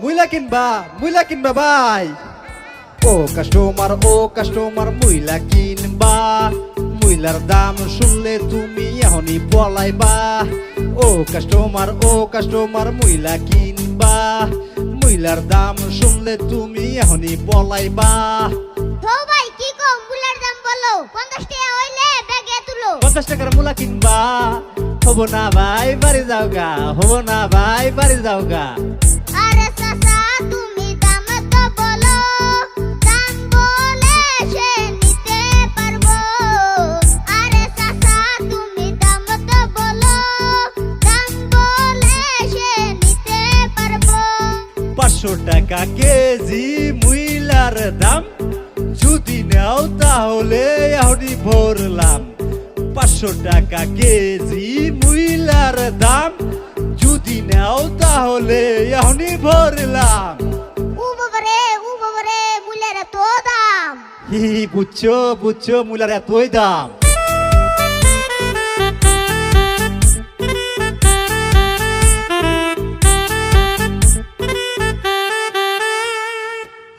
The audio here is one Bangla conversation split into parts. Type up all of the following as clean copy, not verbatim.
মুইলা কিনবা ভাই। ও কাস্টমার মুইলা কিনবা, মুইলার দাম শুনলে তুমি এখনই পলাইবা। ও কাস্টমার মুইলা কিনবা, মুইলার দাম শুনলে তুমি এখনই পলাইবা। তো ভাই কি কম মুলার দাম বলো, 50 টাকা হইলে ব্যাগে তুলো। 50 টাকার মুলা কিনবা, হবো না ভাই বাড়ি যাওগা, হবো না ভাই বাড়ি যাওগা। আরে চাচা তুমি দাম তো বলো, দাম বলে সে নিতে পারবো। আরে চাচা তুমি দাম তো বলো, দাম বলে সে নিতে পারবো। 500 টাকা কেজি মুইলার দাম, যদি নাও তাহলে এখনই ভরলাম। 500 টাকা কেজি মুইলার দাম, যদি নাও তাহলে এখনই ভরলাম। ও বাবারে মুলার এত দাম। বুঝছো মুইলার এতই দাম।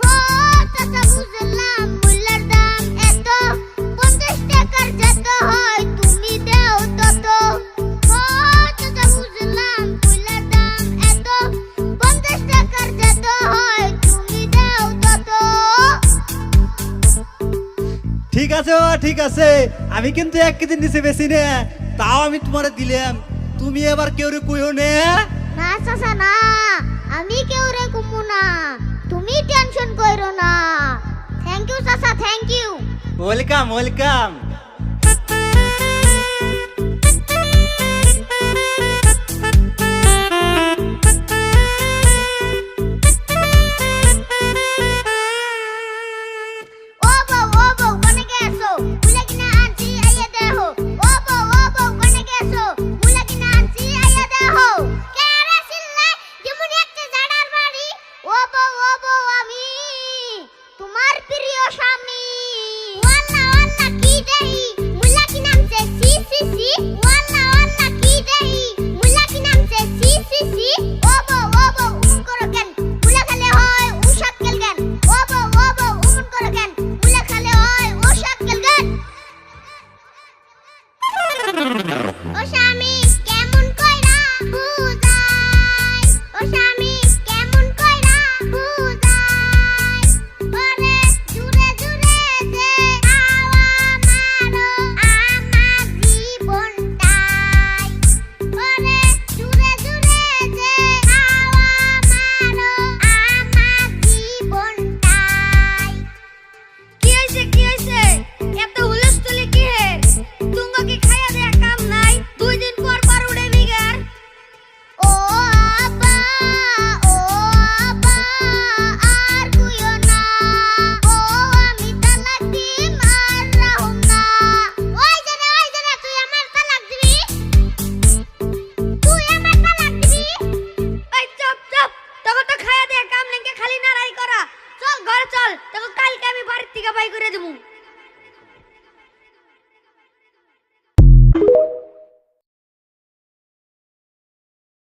ও চাচা বুঝলাম মুলার দাম এত, 50 টাকার যত হয় তুমি দাও তত। ও চাচা বুঝলাম মুলার দাম এত, 50 টাকার যত হয় তুমি দাও তত। ঠিক আছে আমি কিন্তু 1 কেজি নিচে বেশি নে, তাও আমি তোমারে দিলাম। তুমি এবার কেউ কইও নে। না চাচা না, আমি কেউ রে কুমু না, তুমি টেনশন কইরো না। থ্যাংক ইউ চাচা, থ্যাংক ইউ। ওয়েলকাম। ও বউ কোনে গেছো, মুলা কিনা আনছি আইয়া দেখো। ও বউ কোনে গেছো, মুলা কিনা আনছি আইয়া দেখো। কে রে চিল্লায় যেমন একটা জাড়ার বাড়ি। ও বউ আমি তোমার প্রিয় স্বামী। ওয়াল্লা কি দেই মুলা কিনা আনছে সি। ওয়াল্লা কি দেই মুলা কিনা আনছে সি। ও বউ উমন করো কেন, মুলা খেলে হয় উসাত কেল কেন। ও বউ উমন করো কেন, মুলা খেলে হয় উসাত কেল কেন। ও স্বামী কেমন কইরা বুঝাই, ও স্বামী কেমন কইরা বুঝাই। ওরে জুরে যে হাওয়া মারো আমার জীবনটাই। ওরে জুরে যে হাওয়া মারো আমার জীবনটাই। কি হইছে এত হুলস্থুলি কি হে? তুঙ্গো কি খাইয়া দেয়া কাম নাই, 2 দিন পর উড়ে বিগার। ও আব্বা আর কইও না, ও আমি তালাক দিম আর রাহুম না। ওই জানে তুই আমার তালাক দিবি, এই চুপ তোকে তো খাইয়া দেয়া কাম নাই, খালি নারাই করা। চল ঘরে চল, তোকে কালকে আমি বাড়ির থেকে বাই করে দেবো।